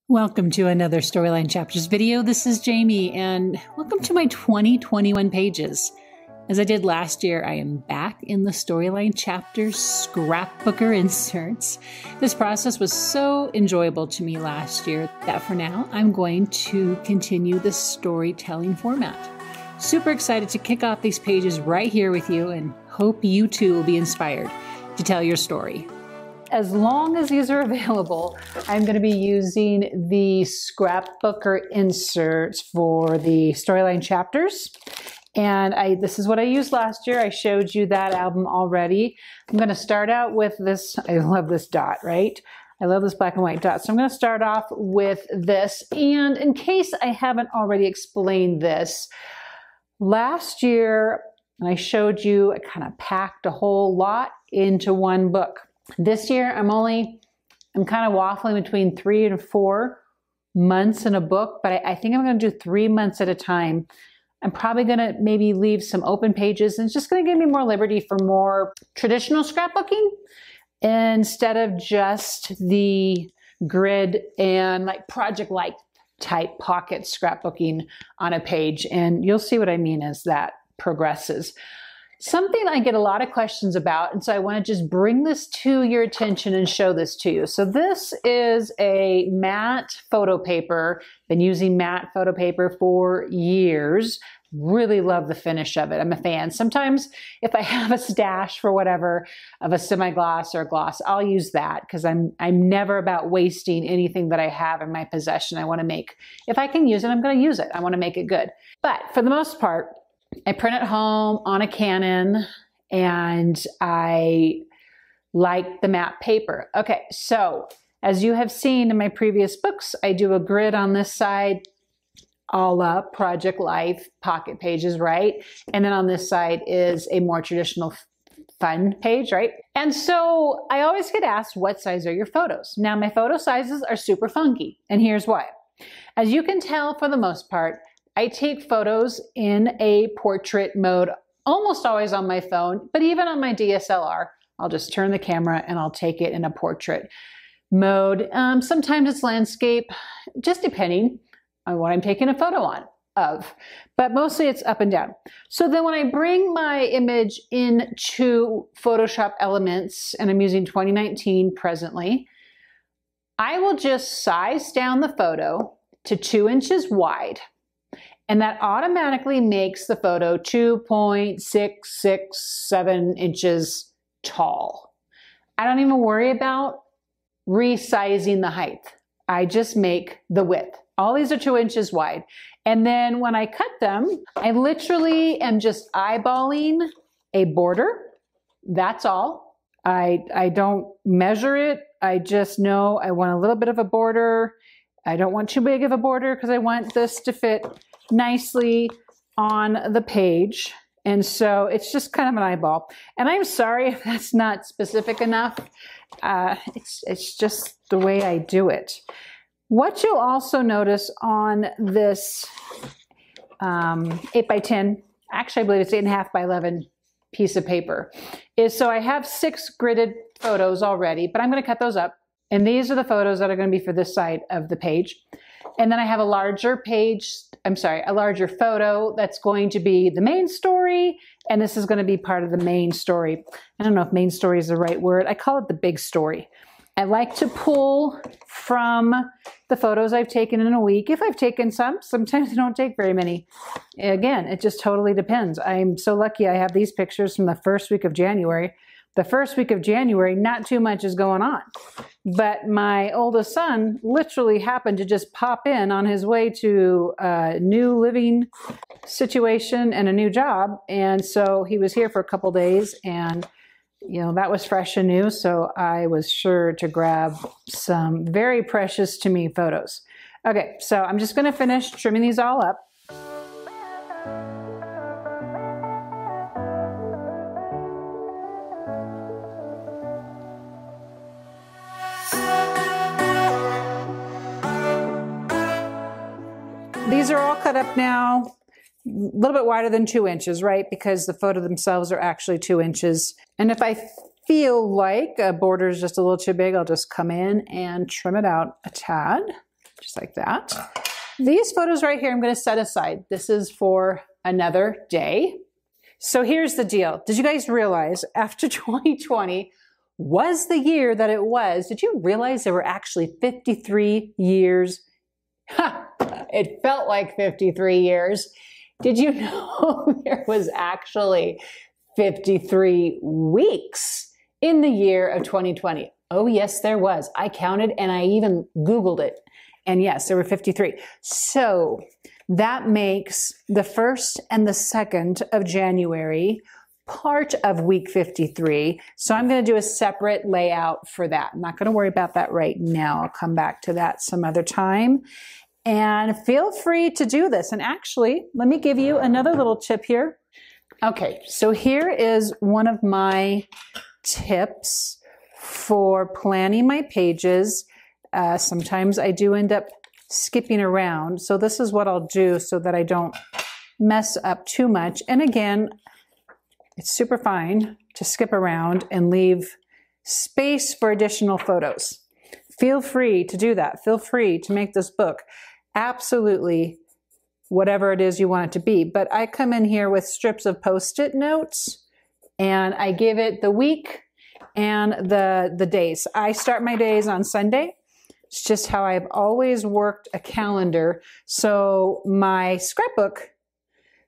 Welcome to another Storyline Chapters video. This is Jamie, and welcome to my 2021 pages. As I did last year, I am back in the Storyline Chapters scrapbooker inserts. This process was so enjoyable to me last year that for now, I'm going to continue the storytelling format. Super excited to kick off these pages right here with you, and hope you too will be inspired to tell your story. As long as these are available, I'm going to be using the scrapbooker inserts for the Storyline Chapters. And this is what I used last year. I showed you that album already. I'm going to start out with this. I love this dot, right? I love this black and white dot. So I'm going to start off with this. And in case I haven't already explained this, last year I showed you, I kind of packed a whole lot into one book. This year, I'm kind of waffling between 3 and 4 months in a book, but I think I'm going to do 3 months at a time. I'm probably going to maybe leave some open pages, and it's just going to give me more liberty for more traditional scrapbooking instead of just the grid and like project-like type pocket scrapbooking on a page. And you'll see what I mean as that progresses. Something I get a lot of questions about, and so I want to just bring this to your attention and show this to you. So this is a matte photo paper. Been using matte photo paper for years. Really love the finish of it. I'm a fan. Sometimes if I have a stash for whatever of a semi-gloss or a gloss, I'll use that because I'm never about wasting anything that I have in my possession. I want to make, if I can use it, I'm going to use it. I want to make it good. But for the most part, I print at home on a Canon, and I like the matte paper. Okay, so as you have seen in my previous books, I do a grid on this side, all up, Project Life, pocket pages, right? And then on this side is a more traditional fun page, right? And so I always get asked, what size are your photos? Now, my photo sizes are super funky, and here's why. As you can tell, for the most part, I take photos in a portrait mode, almost always on my phone, but even on my DSLR, I'll just turn the camera and I'll take it in a portrait mode. Sometimes it's landscape, just depending on what I'm taking a photo of, but mostly it's up and down. So then when I bring my image into Photoshop Elements, and I'm using 2019 presently, I will just size down the photo to 2 inches wide. And that automatically makes the photo 2.667 inches tall. I don't even worry about resizing the height. I just make the width. All these are 2 inches wide. And then when I cut them, I literally am just eyeballing a border. That's all. I don't measure it. I just know I want a little bit of a border. I don't want too big of a border because I want this to fit nicely on the page. And so it's just kind of an eyeball. And I'm sorry if that's not specific enough. It's just the way I do it. What you'll also notice on this 8 by 10, actually I believe it's 8.5 by 11 piece of paper, is so I have 6 gridded photos already, but I'm going to cut those up. And these are the photos that are going to be for this side of the page. And then I have a larger photo that's going to be the main story. And this is going to be part of the main story. I don't know if main story is the right word. I call it the big story. I like to pull from the photos I've taken in a week. If I've taken some, sometimes I don't take very many. Again, it just totally depends. I'm so lucky I have these pictures from the first week of January. The first week of January, not too much is going on. But my oldest son literally happened to just pop in on his way to a new living situation and a new job. And so he was here for a couple days, and you know, that was fresh and new. So I was sure to grab some very precious to me photos. Okay, so I'm just going to finish trimming these all up. These are all cut up now, a little bit wider than 2 inches, right? Because the photo themselves are actually 2 inches. And if I feel like a border is just a little too big, I'll just come in and trim it out a tad. just like that. These photos right here, I'm going to set aside. This is for another day. So here's the deal. Did you guys realize after 2020 was the year that it was? Did you realize there were actually 53 years? Ha! It felt like 53 years. Did you know there was actually 53 weeks in the year of 2020? Oh, yes, there was. I counted and I even Googled it. And yes, there were 53. So that makes the 1st and the 2nd of January part of week 53. So I'm going to do a separate layout for that. I'm not going to worry about that right now. I'll come back to that some other time. And feel free to do this. And actually, let me give you another little tip here. Okay, so here is one of my tips for planning my pages. Sometimes I do end up skipping around. So this is what I'll do so that I don't mess up too much. And again, it's super fine to skip around and leave space for additional photos. Feel free to do that. Feel free to make this book absolutely whatever it is you want it to be. But I come in here with strips of Post-it notes and I give it the week and the days. I start my days on Sunday. It's just how I've always worked a calendar. So my scrapbook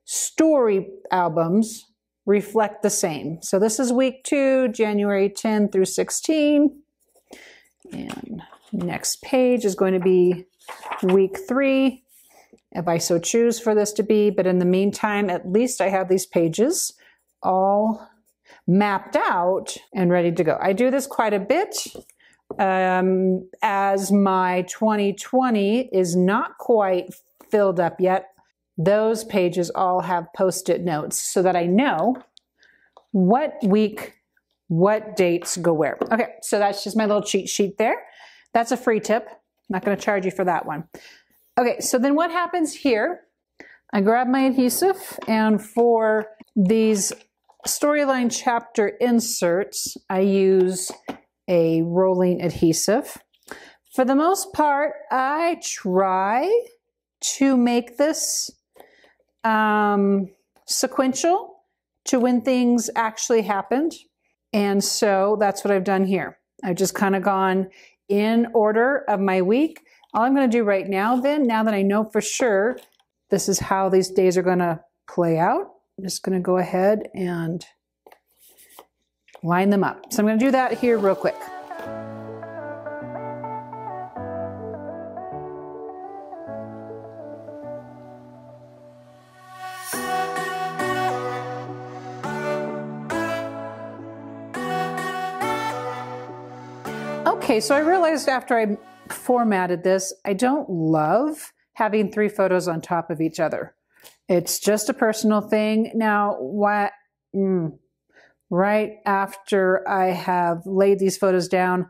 story albums reflect the same. So this is week 2, January 10 through 16. And next page is going to be week 3, if I so choose for this to be. But in the meantime, at least I have these pages all mapped out and ready to go. I do this quite a bit as my 2020 is not quite filled up yet. Those pages all have Post-it notes so that I know what week, what dates go where. Okay, so that's just my little cheat sheet there. That's a free tip. I'm not going to charge you for that one. Okay, so then what happens here? I grab my adhesive, and for these storyline chapter inserts, I use a rolling adhesive. For the most part, I try to make this sequential to when things actually happened. And so that's what I've done here. I've just kind of gone in order of my week. All I'm going to do right now then, now that I know for sure this is how these days are going to play out, I'm just going to go ahead and line them up. So I'm going to do that here real quick. Okay, so I realized after I formatted this, I don't love having 3 photos on top of each other. It's just a personal thing. Now, right after I have laid these photos down,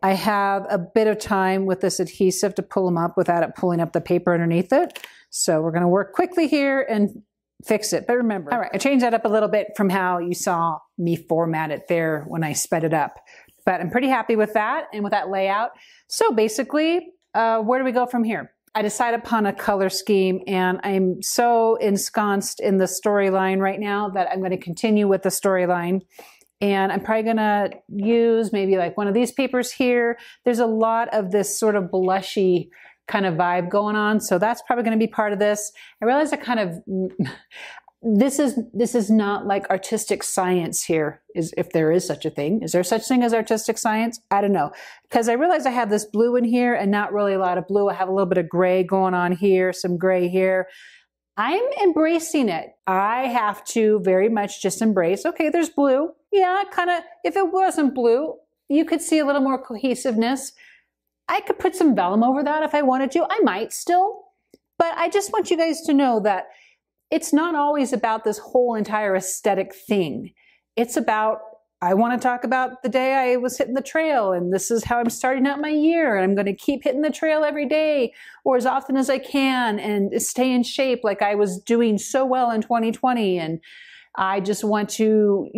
I have a bit of time with this adhesive to pull them up without it pulling up the paper underneath it. So we're going to work quickly here and fix it. But remember, all right, I changed that up a little bit from how you saw me format it there when I sped it up. But I'm pretty happy with that and with that layout. So basically, where do we go from here? I decided upon a color scheme, and I'm so ensconced in the storyline right now that I'm going to continue with the storyline. And I'm probably going to use maybe like one of these papers here. There's a lot of this sort of blushy kind of vibe going on. So that's probably going to be part of this. I realize I kind of, this is not like artistic science here, if there is such a thing. Is there such thing as artistic science? I don't know. Because I realize I have this blue in here and not really a lot of blue. I have a little bit of gray going on here, some gray here. I'm embracing it. I have to very much just embrace, okay, there's blue. Yeah, kind of, if it wasn't blue, you could see a little more cohesiveness. I could put some vellum over that if I wanted to. I might still. But I just want you guys to know that it's not always about this whole entire aesthetic thing. It's about, I want to talk about the day I was hitting the trail, and this is how I'm starting out my year, and I'm going to keep hitting the trail every day or as often as I can and stay in shape like I was doing so well in 2020. And I just want to,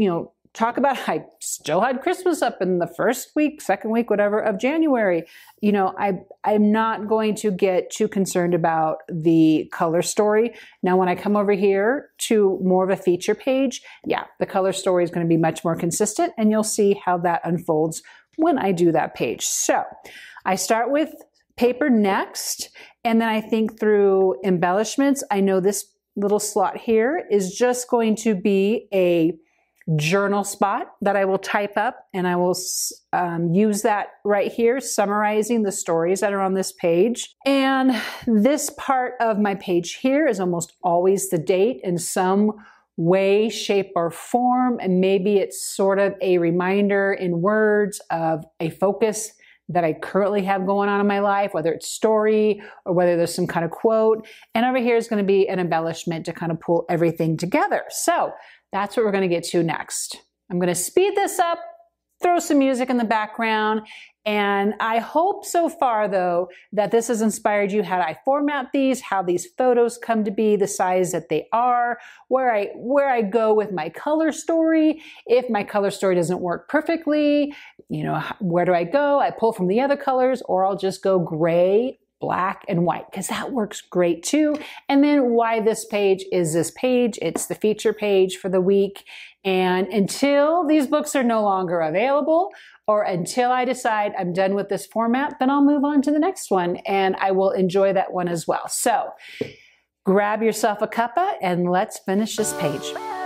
talk about, I still had Christmas up in the first week, second week, whatever, of January. You know, I'm not going to get too concerned about the color story. Now, when I come over here to more of a feature page, yeah, the color story is going to be much more consistent, and you'll see how that unfolds when I do that page. So I start with paper next, and then I think through embellishments. I know this little slot here is just going to be a journal spot that I will type up, and I will use that right here, summarizing the stories that are on this page. And this part of my page here is almost always the date in some way, shape, or form, and maybe it's sort of a reminder in words of a focus that I currently have going on in my life, whether it's story or whether there's some kind of quote. And over here is going to be an embellishment to kind of pull everything together. So that's what we're going to get to next. I'm going to speed this up, throw some music in the background, and I hope so far, though, that this has inspired you how I format these, how these photos come to be the size that they are, where I go with my color story. If my color story doesn't work perfectly, you know, where do I go? I pull from the other colors, or I'll just go gray, black, and white, because that works great too. And then why this page is this page. It's the feature page for the week. And until these books are no longer available, or until I decide I'm done with this format, then I'll move on to the next one, and I will enjoy that one as well. So grab yourself a cuppa and let's finish this page.